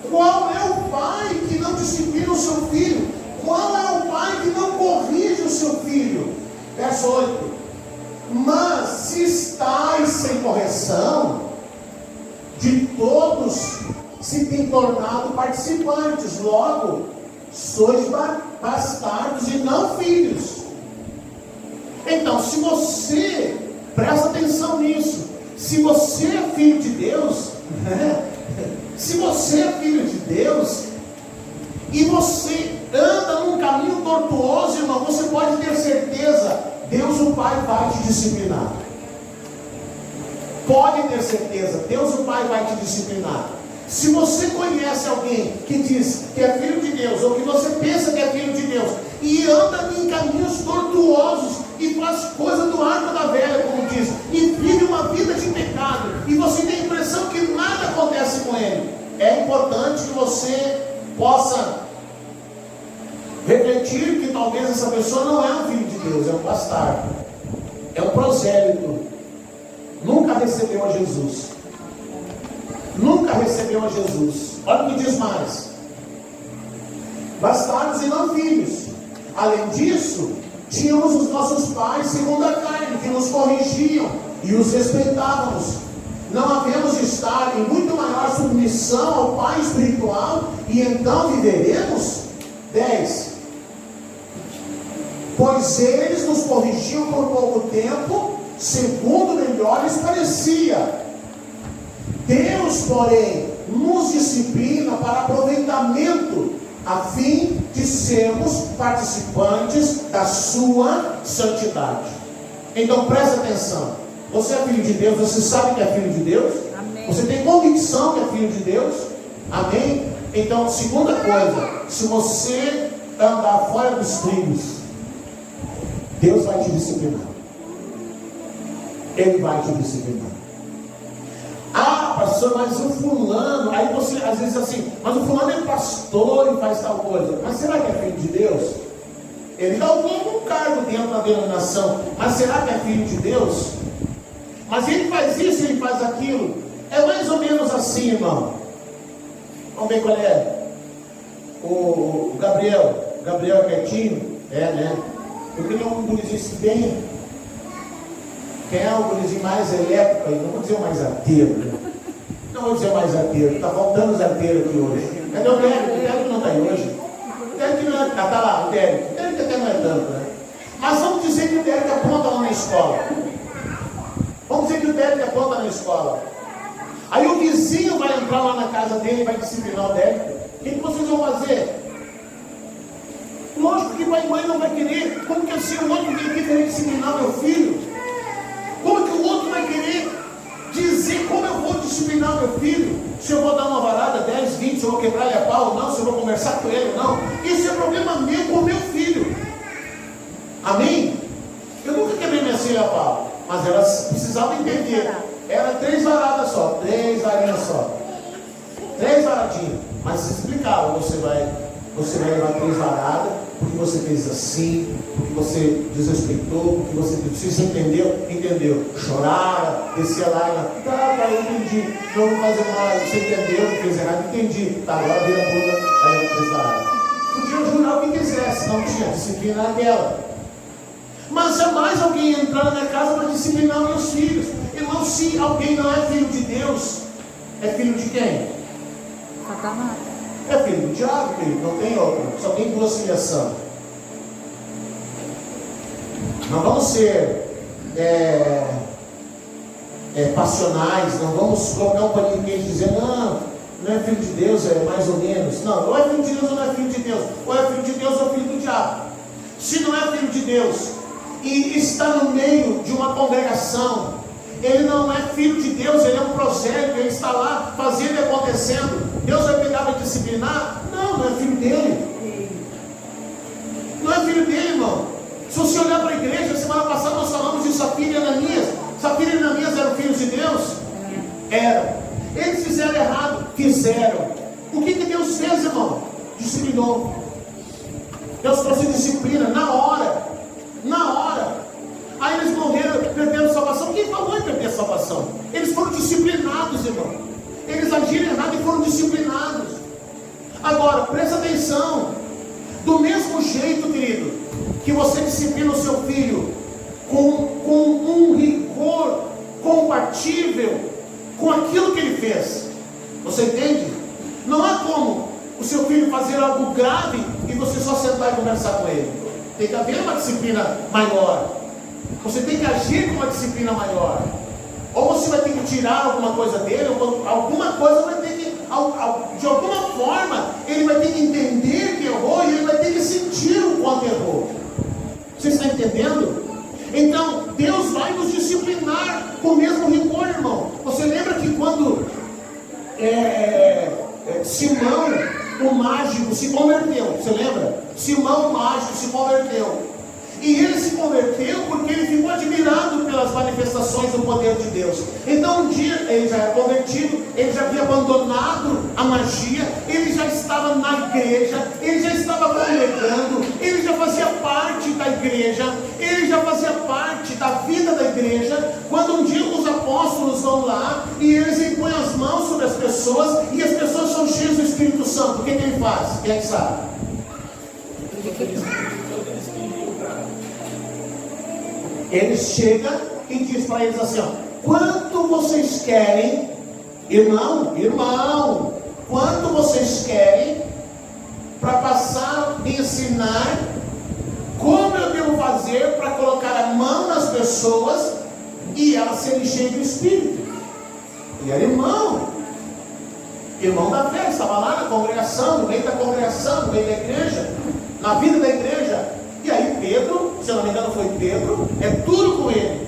qual é o pai que não disciplina o seu filho? Qual é o pai que não corrige o seu filho? Verso 8. Mas se estáis sem correção, de todos se tem tornado participantes, logo sois bastardos e não filhos. Então, se você, presta atenção nisso, se você é filho de Deus, se você é filho de Deus, e você anda num caminho tortuoso, irmão, você pode ter certeza, Deus o Pai vai te disciplinar. Pode ter certeza, Deus o Pai vai te disciplinar. Se você conhece alguém que diz que é filho de Deus, ou que você pensa que é filho de Deus, e anda em caminhos tortuosos, e faz coisa do arco da velha, como diz, e vive uma vida de pecado, e você tem a impressão que nada acontece com ele, é importante que você possa refletir que talvez essa pessoa não é um filho de Deus, é um bastardo, é um prosélito, nunca recebeu a Jesus. Nunca recebeu a Jesus. Olha o que diz mais: bastardos e não filhos. Além disso, tínhamos os nossos pais segundo a carne, que nos corrigiam e os respeitávamos. Não havemos de estar em muito maior submissão ao Pai espiritual, e então viveremos? 10. Pois eles nos corrigiam por pouco tempo, segundo melhor lhes parecia. Deus, porém, nos disciplina para aproveitamento, a fim de sermos participantes da sua santidade. Então presta atenção. Você é filho de Deus, você sabe que é filho de Deus? Amém. Você tem convicção que é filho de Deus? Amém? Então, segunda coisa, se você andar fora dos trilhos, Deus vai te disciplinar. Ele vai te disciplinar. Pastor, mas o fulano, aí você às vezes assim, mas o fulano é pastor e faz tal coisa, mas será que é filho de Deus? Ele dá algum cargo dentro da denominação, mas será que é filho de Deus? Mas ele faz isso, ele faz aquilo, é mais ou menos assim, irmão. Vamos ver qual é. O Gabriel é quietinho? Né? Eu queria um gurizinho bem. Quem é o gurizinho mais elétrico? Não vou dizer o mais arteiro, né? Não vou dizer mais arteiro, está faltando os arteiros aqui hoje. Cadê o Dérico? O Dérico não está aí hoje. O Dérico não está lá, o Dérico até não é tanto, né? Mas dizer que o Derek apronta lá na escola. Vamos dizer que o Derek apronta na escola. Aí o vizinho vai entrar lá na casa dele e vai disciplinar o Derek. O que vocês vão fazer? Lógico que pai e mãe não vai querer. Como que assim o outro vem aqui querer disciplinar meu filho? Como que o outro vai querer dizer como eu vou disciplinar meu filho? Se eu vou dar uma varada, 10, 20, se eu vou quebrar ele a pau ou não, se eu vou conversar com ele ou não. Isso é problema meu com o meu filho. Amém? Eu nunca quebrei minha filha a pau, mas elas precisavam entender. Era 3 varadas só, 3 varinhas só. 3 varadinhas. Mas se explicava, você vai levar 3 varadas, porque você fez assim, porque você desrespeitou, porque você fez. Se você entendeu, entendeu. Chorava, descia lá e tá, eu entendi, não vou fazer mais. Você entendeu, fez errado, entendi. Tá, agora vira a bunda, aí leva 3 varadas. Podia jurar o que quisesse, não tinha disciplina naquela. Mas jamais alguém entrar na minha casa para disciplinar meus filhos. Irmão, se alguém não é filho de Deus, é filho de quem? Satanás. É filho do diabo, querido, não tem outro. Só tem 2 filiações. Não vamos ser passionais, não vamos colocar um paninho quente e dizer, não é filho de Deus, é mais ou menos. Não, ou é filho de Deus ou não é filho de Deus. Ou é filho de Deus ou é filho do diabo. Se não é filho de Deus e está no meio de uma congregação, ele não é filho de Deus, ele é um prosélito, ele está lá fazendo e acontecendo. Deus vai pegar e vai disciplinar? Não, não é filho dele. Não é filho dele, irmão. Se você olhar para a igreja, semana passada nós falamos de Safira e Ananias. Safira e Ananias eram filhos de Deus? Eram. Eles fizeram errado? Fizeram. O que Deus fez, irmão? Disciplinou. Deus trouxe disciplina na hora. Na hora. Aí eles morreram, perderam salvação. Quem falou em perder salvação? Eles foram disciplinados, irmão. Eles agiram errado e foram disciplinados. Agora, presta atenção. Do mesmo jeito, querido, que você disciplina o seu filho com um rigor compatível com aquilo que ele fez. Você entende? Não há como o seu filho fazer algo grave e você só sentar e conversar com ele. Tem que haver uma disciplina maior. Você tem que agir com uma disciplina maior. Ou você vai ter que tirar alguma coisa dele, ou alguma coisa vai ter que, de alguma forma, ele vai ter que entender que errou e ele vai ter que sentir o quanto errou. Você está entendendo? Então, Deus vai nos disciplinar com o mesmo rigor, irmão. Você lembra que quando Simão, o mágico, se converteu? Você lembra? Simão, o mágico, se converteu. E ele se converteu porque ele ficou admirado pelas manifestações do poder de Deus. Então um dia ele já era convertido, ele já havia abandonado a magia, ele já estava na igreja, ele já estava congregando, ele já fazia parte da igreja, ele já fazia parte da vida da igreja. Quando um dia os apóstolos vão lá e eles impõem as mãos sobre as pessoas e as pessoas são cheias do Espírito Santo, o que ele faz? Quem é que sabe? Ele chega e diz para eles assim, ó, quanto vocês querem, irmão, quanto vocês querem para passar e ensinar como eu devo fazer para colocar a mão nas pessoas e elas serem cheias do Espírito? Ele era irmão da fé, estava lá na congregação, no meio da congregação, no meio da igreja, na vida da igreja. E aí Pedro, se eu não me engano foi Pedro, é duro com ele.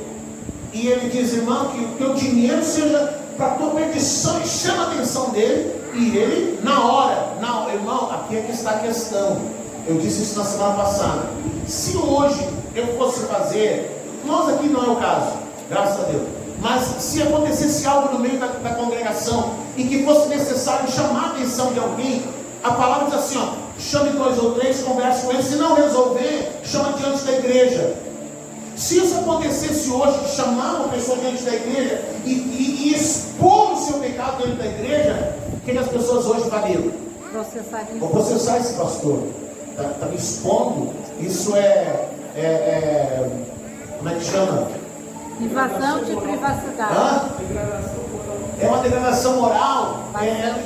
E ele diz, irmão, que o teu dinheiro seja para a tua perdição, e chama a atenção dele. E ele, na hora, irmão, aqui é que está a questão. Eu disse isso na semana passada. Se hoje eu fosse fazer, nós aqui não é o caso, graças a Deus. Mas se acontecesse algo no meio da congregação e que fosse necessário chamar a atenção de alguém, a palavra diz assim, ó, chame 2 ou 3, converse com eles. Se não resolver, chama diante da igreja. Se isso acontecesse hoje, de chamar uma pessoa diante da igreja e expor o seu pecado diante da igreja, o que as pessoas hoje fariam? Vou processar esse pastor. Está me expondo. Isso como é que chama? Invasão de privacidade. É uma degradação moral.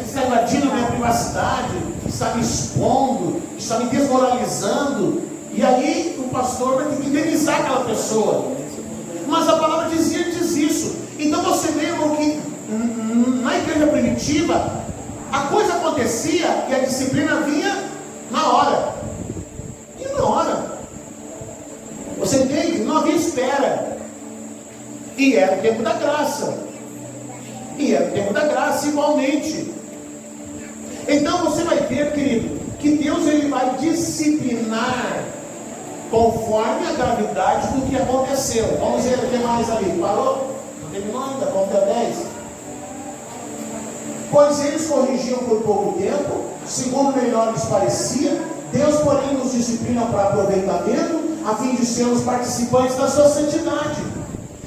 Está invadindo a minha privacidade, está me expondo, está me desmoralizando. E aí pastor vai ter que indenizar aquela pessoa. Mas a palavra diz isso. Então você vê que na igreja primitiva a coisa acontecia e a disciplina vinha na hora. E na hora. Você entende? Não havia espera. E era o tempo da graça. Igualmente. Então você vai ver, querido, que Deus ele vai disciplinar conforme a gravidade do que aconteceu. Vamos ver o que mais ali. Parou? Não terminou ainda? Vamos até 10. Pois eles corrigiam por pouco tempo, segundo melhor lhes parecia. Deus, porém, nos disciplina para aproveitamento, a fim de sermos participantes da sua santidade.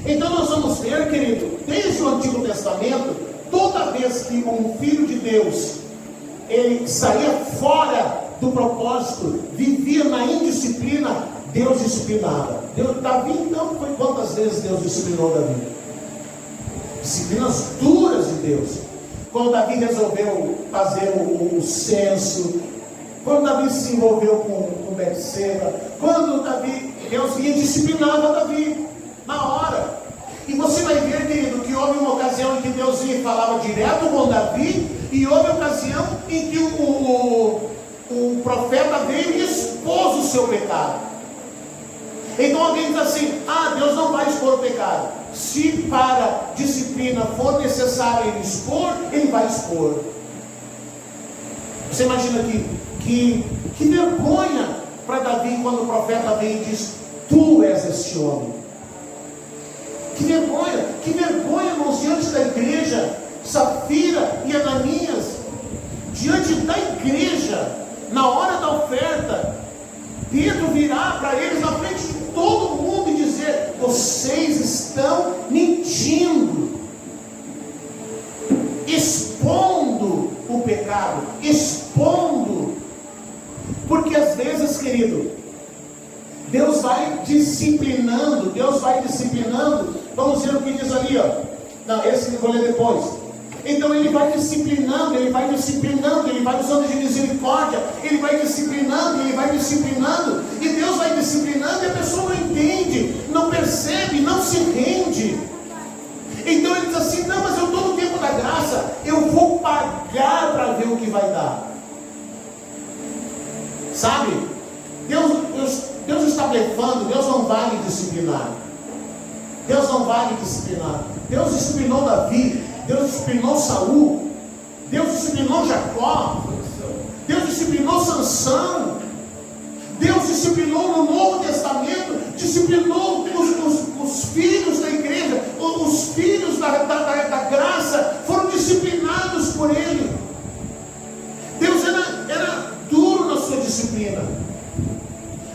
Então nós vamos ver, querido, desde o Antigo Testamento, toda vez que um filho de Deus ele saía fora do propósito, vivia na indisciplina, Deus disciplinava. Davi, então, foi quantas vezes Deus disciplinou Davi? Disciplinas duras de Deus. Quando Davi resolveu fazer o censo, quando Davi se envolveu com Betseba, quando Deus vinha e disciplinava Davi na hora. E você vai ver, querido, que houve uma ocasião em que Deus vinha e falava direto com Davi, e houve ocasião em que o profeta veio e expôs o seu pecado. Então alguém diz assim: Deus não vai expor o pecado. Se para disciplina for necessário ele expor, ele vai expor. Você imagina que vergonha para Davi quando o profeta vem e diz: tu és este homem. Que vergonha, irmãos, diante da igreja, Safira e Ananias, diante da igreja, na hora da oferta, Pedro virá para eles na frente de todo mundo e dizer: vocês estão mentindo, expondo o pecado, porque às vezes, querido, Deus vai disciplinando, vamos ver o que diz ali, ó. Não, esse que eu vou ler depois. Então ele vai disciplinando, ele vai usando de misericórdia, ele vai disciplinando, e Deus vai disciplinando e a pessoa não entende, não percebe, não se rende. Então ele diz assim: não, mas eu estou no tempo da graça, eu vou pagar para ver o que vai dar. Sabe? Deus está blefando, Deus não vai lhe disciplinar. Deus disciplinou Davi, Deus disciplinou Saul, Deus disciplinou Jacó, Deus disciplinou Sansão, Deus disciplinou no Novo Testamento, disciplinou os filhos da igreja, os filhos da graça foram disciplinados por Ele. Deus era duro na sua disciplina.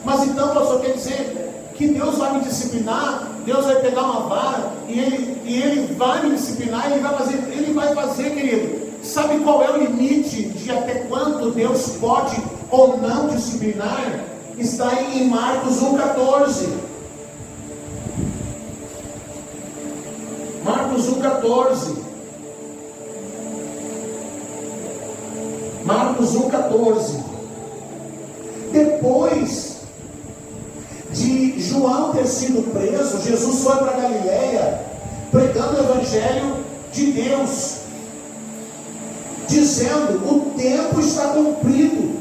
Mas então, pastor, quer dizer que Deus vai me disciplinar, Deus vai pegar uma vara e Ele vai me disciplinar, Ele vai fazer, querido. Sabe qual é o limite de até quanto Deus pode ou não disciplinar? Está em Marcos 1,14. Marcos 1,14. Marcos 1,14. Depois de João ter sido preso, Jesus foi para Galileia pregando o evangelho de Deus, dizendo: o tempo está cumprido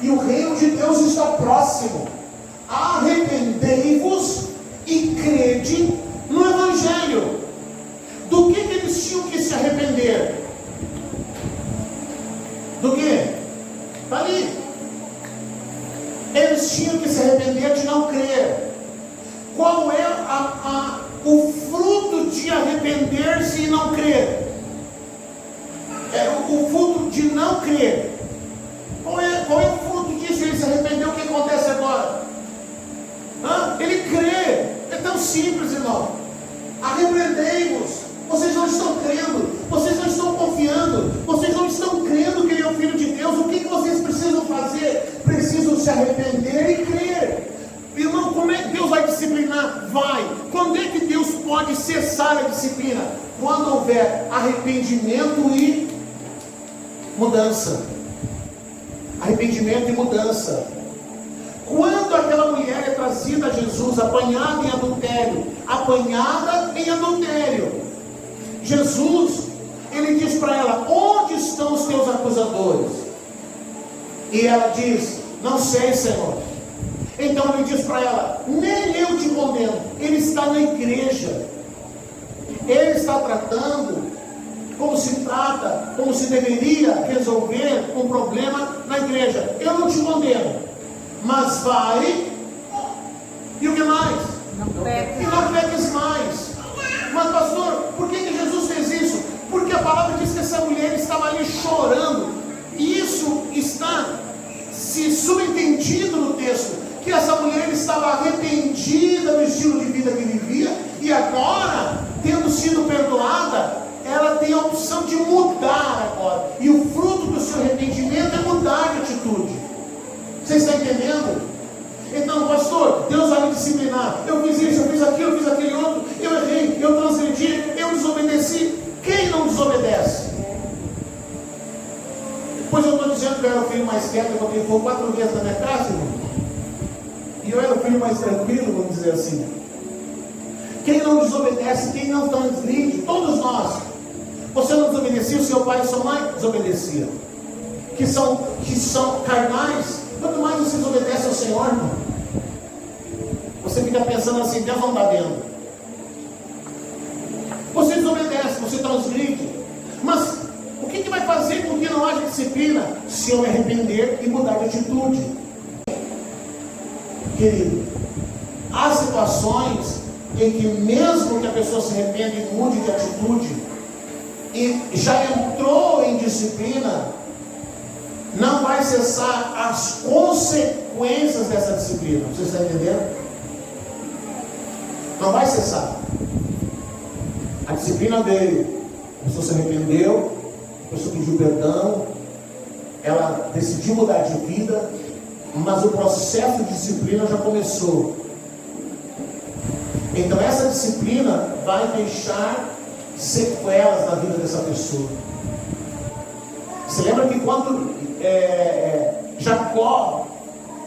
e o reino de Deus está próximo. Arrependei-vos e crede no evangelho. Do que eles tinham que se arrepender? Do que? Está ali. Eles tinham que se arrepender de não crer. Qual é o fruto de arrepender-se e não crer? O fruto de não crer. Qual é o fruto disso? Ele se arrependeu, o que acontece agora? Ele crê. É tão simples, irmão. Arrependei-vos. Vocês não estão crendo, vocês não estão confiando, vocês não estão crendo que Ele é o Filho de Deus. O que vocês precisam fazer? Precisam se arrepender e crer. Irmão, como é que Deus vai disciplinar? Vai. Quando é que Deus pode cessar a disciplina? Quando houver arrependimento e mudança. Arrependimento e mudança. Quando aquela mulher é trazida trazida a Jesus, apanhada em adultério. Apanhada em adultério. Jesus, ele diz para ela: onde estão os teus acusadores? E ela diz: não sei, Senhor. Então ele diz para ela: nem eu te condeno. Ele está na igreja. Ele está tratando como se trata, como se deveria resolver um problema na igreja. Eu não te condeno, mas vai, e o que mais? E não peques mais. Mas pastor, por que Jesus fez isso? Porque a palavra diz que essa mulher estava ali chorando, e isso está se subentendido no texto, que essa mulher estava arrependida do estilo de vida que vivia, e agora, tendo sido perdoada, ela tem a opção de mudar agora, e o fruto do seu arrependimento é mudar de atitude. Você está entendendo? Então, pastor, Deus vai me disciplinar. Eu fiz isso, eu fiz aquilo, eu fiz aquele outro, eu errei, eu transgredi, eu desobedeci. Quem não desobedece? Depois eu estou dizendo que eu era o filho mais quieto, eu tenho fogo 4 vezes na minha casa, irmão. E eu era o filho mais tranquilo, vamos dizer assim. Quem não desobedece, quem não transgride, todos nós. Você não desobedecia, o seu pai e sua mãe desobedeciam. Que são carnais. Quanto mais você desobedece ao Senhor, irmão, você fica pensando assim: Deus não está vendo. Você desobedece, você transgride. Mas o que vai fazer com que não haja disciplina? Se eu me arrepender e mudar de atitude. Querido, há situações em que mesmo que a pessoa se arrependa e mude de atitude, e já entrou em disciplina, não vai cessar as consequências dessa disciplina. Você está entendendo? Não vai cessar. A disciplina veio, a pessoa se arrependeu, a pessoa pediu perdão, ela decidiu mudar de vida, mas o processo de disciplina já começou. Então essa disciplina vai deixar sequelas na vida dessa pessoa. Você lembra que quando Jacó,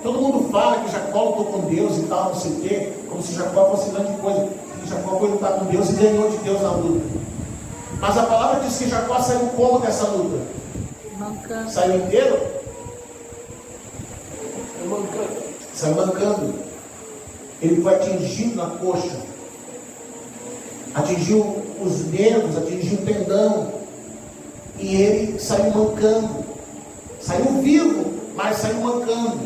todo mundo fala que Jacó lutou com Deus e tal, não sei o quê, como se Jacó fosse grande coisa, e Jacó foi lutar com Deus e ganhou de Deus na luta. Mas a palavra diz que Jacó saiu como dessa luta? Mancando. Saiu inteiro? Saiu mancando. Ele foi atingido na coxa, atingiu os nervos, atingiu o tendão, e ele saiu mancando. Saiu vivo, mas saiu mancando.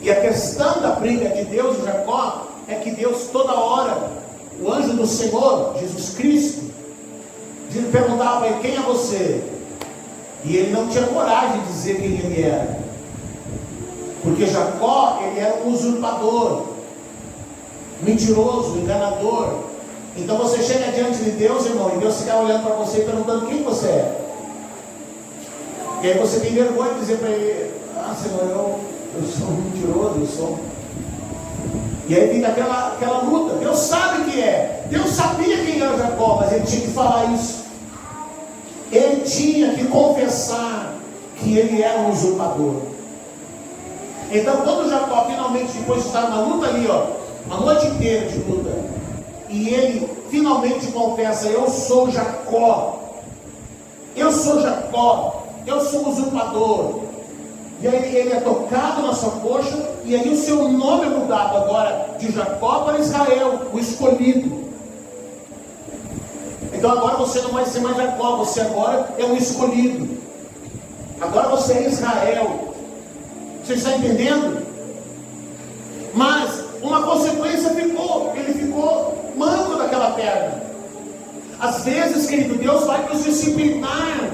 E a questão da briga de Deus e Jacó é que Deus toda hora, o anjo do Senhor, Jesus Cristo, perguntava para ele: quem é você? E ele não tinha coragem de dizer quem ele era, porque Jacó, ele era um usurpador, mentiroso, enganador. Então você chega diante de Deus, irmão, e Deus fica olhando para você e perguntando quem você é. E aí você tem vergonha de dizer para ele: ah, Senhor, eu sou mentiroso, eu sou. E aí fica aquela luta. Deus sabe que é. Deus sabia quem era Jacó, mas ele tinha que falar isso. Ele tinha que confessar que ele era um usurpador. Então quando Jacó finalmente, depois de estar na luta ali, a noite inteira de luta, e ele finalmente confessa: eu sou Jacó, eu sou Jacó, eu sou usurpador. E aí ele é tocado na sua coxa, e aí o seu nome é mudado agora de Jacó para Israel, o escolhido. Então agora você não vai ser mais Jacó, você agora é um escolhido. Agora você é Israel. Você está entendendo? Mas uma consequência ficou, ele ficou manco daquela perna. Às vezes, querido, Deus vai nos disciplinar.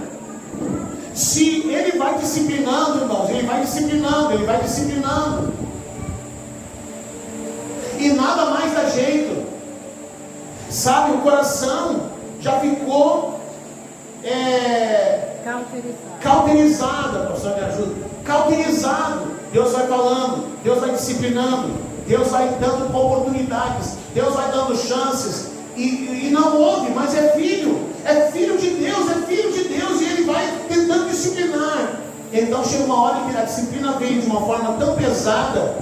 Se ele vai disciplinando, irmãos, ele vai disciplinando. E nada mais dá jeito. Sabe, o coração já ficou cauterizado. Pastor, me ajuda. Cauterizado. Deus vai falando, Deus vai disciplinando, Deus vai dando oportunidades, Deus vai dando chances, e não ouve, mas é filho de Deus, e ele vai tentando disciplinar. Então chega uma hora que a disciplina vem de uma forma tão pesada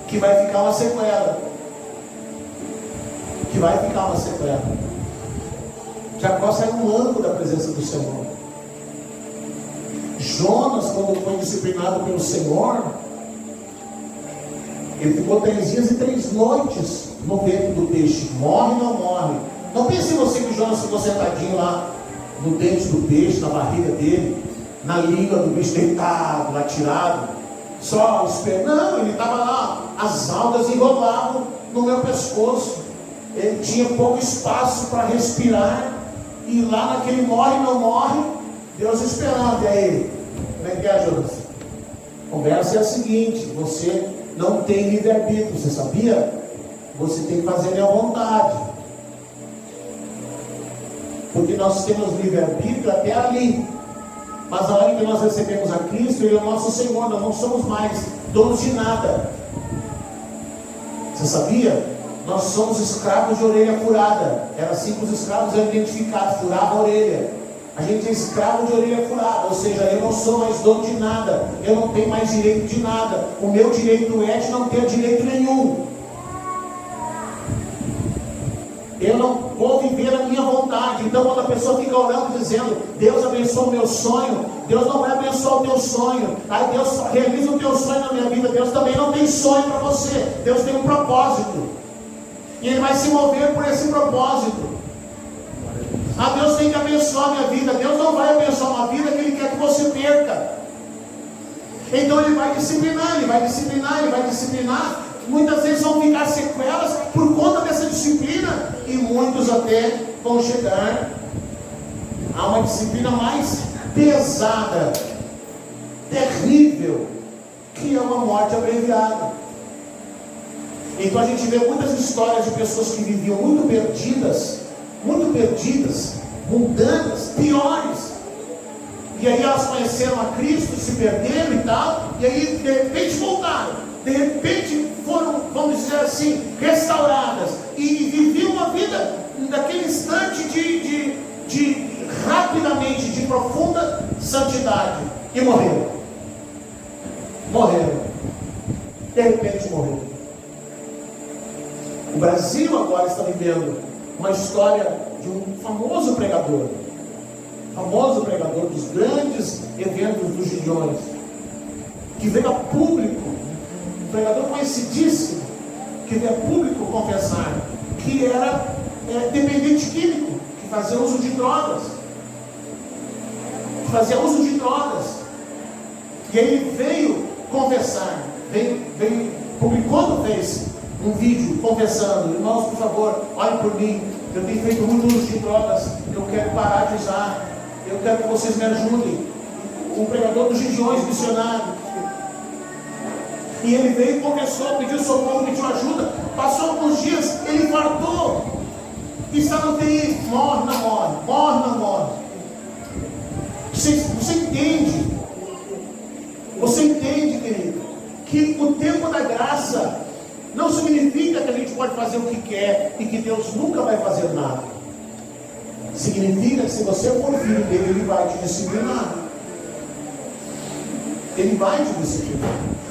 que vai ficar uma sequela. Que vai ficar uma sequela. Jacó saiu um ângulo da presença do Senhor. Jonas, quando foi disciplinado pelo Senhor, ele ficou 3 dias e 3 noites no ventre do peixe. Morre ou não morre? Não pense você que Jonas ficou sentadinho lá no dente do peixe, na barriga dele, na língua do bicho deitado, lá tirado, só esperando. Não, ele estava lá, as algas enrolavam no meu pescoço. Ele tinha pouco espaço para respirar. E lá naquele morre não morre, Deus esperando. E aí, como é que é, Jonas? A conversa é a seguinte: você não tem livre-arbítrio, você sabia? Você tem que fazer a minha vontade. Porque nós temos livre-arbítrio até ali. Mas na hora que nós recebemos a Cristo, Ele é o nosso Senhor, nós não somos mais donos de nada. Você sabia? Nós somos escravos de orelha furada. Era assim que os escravos eram identificados, furava a orelha. A gente é escravo de orelha furada, ou seja, eu não sou mais dono de nada, eu não tenho mais direito de nada. O meu direito é de não ter direito nenhum. Eu não vou viver a minha vontade. Então quando a pessoa fica orando dizendo, Deus abençoa o meu sonho, Deus não vai abençoar o teu sonho. Aí Deus realiza o teu sonho na minha vida. Deus também não tem sonho para você. Deus tem um propósito. E Ele vai se mover por esse propósito. Deus tem que abençoar a minha vida. Deus não vai abençoar uma vida que Ele quer que você perca. Então Ele vai disciplinar, Ele vai disciplinar, Ele vai disciplinar. Muitas vezes vão ficar sequelas por conta dessa disciplina. E muitos até vão chegar a uma disciplina mais pesada, terrível, que é uma morte abreviada. Então a gente vê muitas histórias de pessoas que viviam muito perdidas, mundanas, piores. E aí elas conheceram a Cristo, se perderam e tal, e aí de repente voltaram. De repente foram, vamos dizer assim, restauradas. E viviam uma vida naquele instante de rapidamente, de profunda santidade. E morreram. De repente morreram. O Brasil agora está vivendo uma história de um famoso pregador dos grandes eventos dos Gideões, que veio a público, um pregador conhecidíssimo, que veio a público confessar que era dependente químico, que fazia uso de drogas. E ele veio confessar, publicou no Face um vídeo confessando: irmãos, por favor, olhem por mim, eu tenho feito muito uso de drogas, eu quero parar de usar, eu quero que vocês me ajudem. Um pregador dos Gideões, missionário. E ele veio e confessou, pediu socorro, pediu ajuda. Passou alguns dias, ele infartou, está no TI, morre, não morre. Você entende, querido, que o tempo da graça não significa que a gente pode fazer o que quer e que Deus nunca vai fazer nada. Significa que se você for filho dele, Ele vai te disciplinar.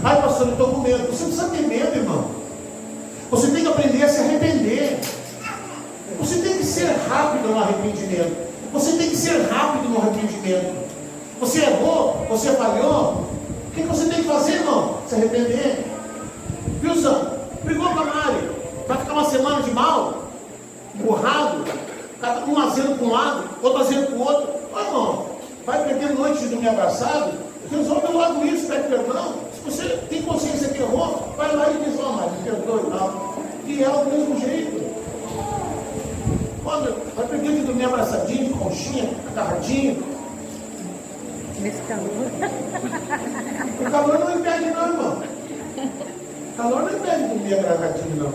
Ai, pastor, eu estou com medo. Você não precisa ter medo, irmão. Você tem que aprender a se arrepender. Você tem que ser rápido no arrependimento. Você errou, você falhou. O que você tem que fazer, irmão? Se arrepender. Viu, Sam? Brigou com a Mari. Vai ficar uma semana de mal, borrado, um azendo com um lado, outro azendo com o outro. Ô, irmão, vai perder noite de dormir abraçado? Resolve logo isso, pede perdão. Se você tem consciência que errou, vai lá e diz: ó, Mari, me perdoe e tal. E é do mesmo jeito. Olha, vai perder de dormir abraçadinho, de conchinha, agarradinho. Nesse calor. O calor não impede, não, irmão. O calor não impede de dormir agarradinho, não.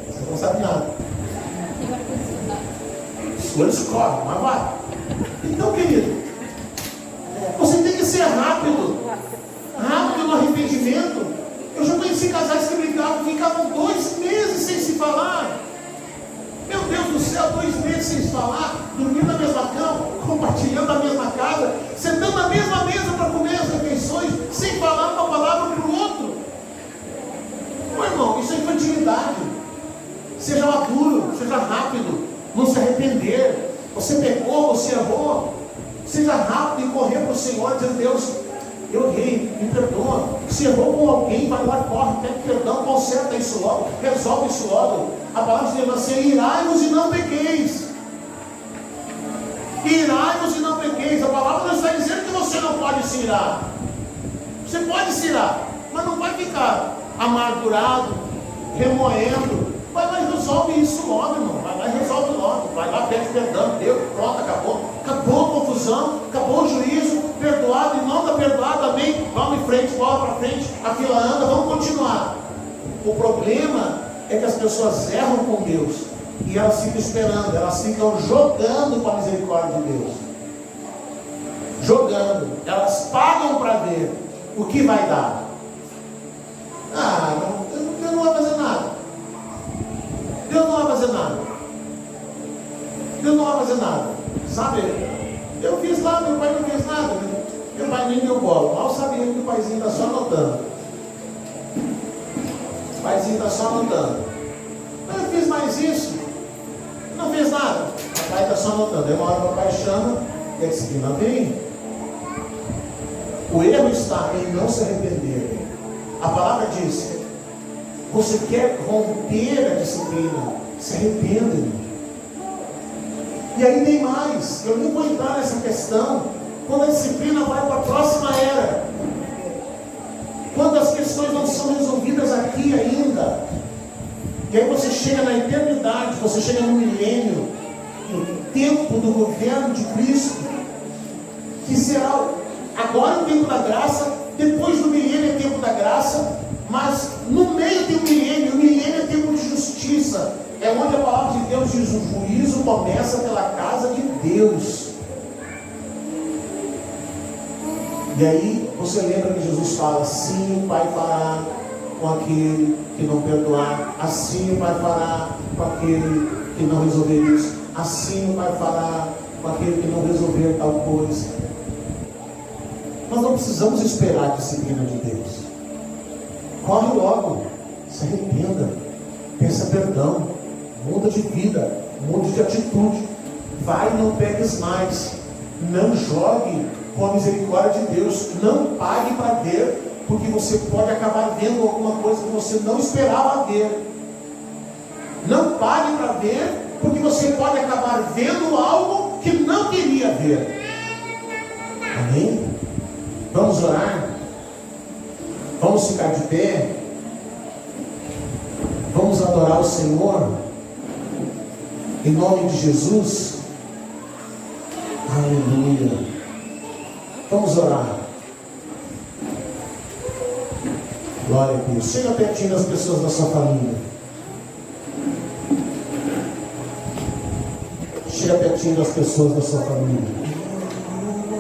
Você não sabe nada. Suor escorre, mas vai. Então, querido, você tem que ser rápido no arrependimento. Eu já conheci casais que brigavam, ficavam 2 meses sem se falar. Meu Deus do céu, 2 meses sem se falar, dormindo na mesma cama, compartilhando a mesma casa, sentando na mesma mesa para comer as refeições, sem falar uma palavra para o outro. Seja maduro, seja rápido, não se arrepender. Você pecou, você errou. Seja rápido em correr para o Senhor, dizendo: Deus, eu errei, me perdoa. Se errou com alguém, vai lá, corre, pede perdão, conserta isso logo, resolve isso logo. A palavra diz assim: irai-vos e não pequeis. Irai-vos e não pequeis. A palavra não está dizendo que você não pode se irar. Você pode se irar, mas não vai ficar amargurado, remoendo. Vai lá e resolve isso logo, irmão. Vai lá e resolve logo. Vai lá, pede perdão, Deus, pronto, acabou. Acabou a confusão, acabou o juízo, perdoado e não está perdoado, amém? Vamos em frente, bola para frente, a fila anda, vamos continuar. O problema é que as pessoas erram com Deus e elas ficam esperando, elas ficam jogando com a misericórdia de Deus. Jogando, elas pagam para ver o que vai dar. Deus não vai fazer nada. Deus não vai fazer nada. Deus não vai fazer nada. Sabe? Eu fiz lá, meu pai não fez nada. Meu pai nem deu bola. Mal sabia que o paizinho está só anotando. O paizinho está só anotando. Eu fiz mais isso. Não fez nada. O pai está só anotando. Aí uma hora o papai chama e a disciplina vem. O erro está em não se arrepender. A palavra diz: você quer romper a disciplina, se arrependa. E aí tem mais. Eu nem vou entrar nessa questão. Quando a disciplina vai para a próxima era, quando as questões não são resolvidas aqui ainda, e aí você chega na eternidade, você chega no milênio, no tempo do governo de Cristo, que será agora o tempo da graça, depois do milênio é tempo da graça, mas no meio tem o milênio é tempo de justiça, é onde a palavra de Deus diz: o juízo começa pela casa de Deus. E aí você lembra que Jesus fala: assim o Pai fará com aquele que não perdoar, assim o Pai fará com aquele que não resolver isso, assim o Pai fará com aquele que não resolver tal coisa. Nós não precisamos esperar a disciplina de Deus. Corre logo, se arrependa, peça perdão, muda de vida, mude de atitude, vai, não peques mais, não jogue com a misericórdia de Deus, não pague para ver, porque você pode acabar vendo alguma coisa que você não esperava ver. Não pague para ver, porque você pode acabar vendo algo que não queria ver. Amém? Vamos orar? Vamos ficar de pé? Vamos adorar o Senhor? Em nome de Jesus? Aleluia! Vamos orar. Glória a Deus. Chega pertinho das pessoas da sua família. Chega pertinho das pessoas da sua família.